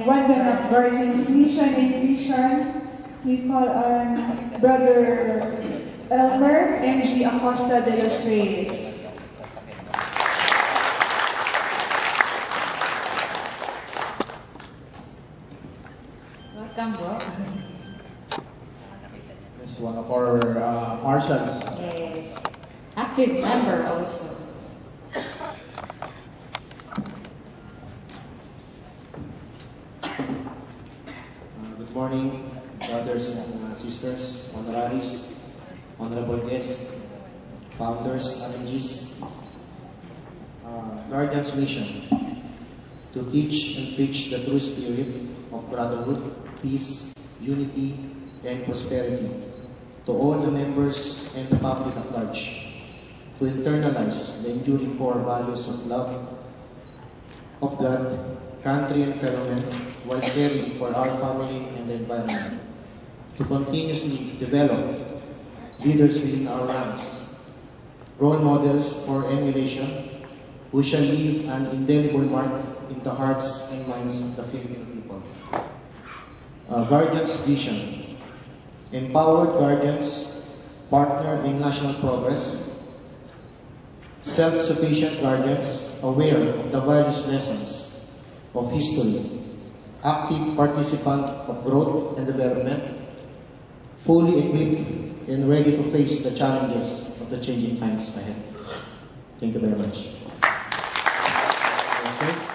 one Donut Guardian Mission and Vision. We call on Brother Elmer M.G. Acosta de los Reyes. Welcome, bro. It's one of our marshals. Yes. Active member also. Good morning, brothers and sisters, honoraries, honorable guests, founders, RNGs. Guardian's mission: to teach and preach the true spirit of brotherhood, peace, unity, and prosperity to all the members and the public at large, to internalize the enduring core values of love of God, country, and fellow men, while caring for our family and the environment, to continuously develop leaders within our ranks, role models for emulation, who shall leave an indelible mark in the hearts and minds of the Filipino people. Guardians' vision: empowered guardians, partner in national progress, self-sufficient guardians, aware of the various lessons of history, active participant of growth and development, fully equipped and ready to face the challenges of the changing times ahead. Thank you very much. Okay.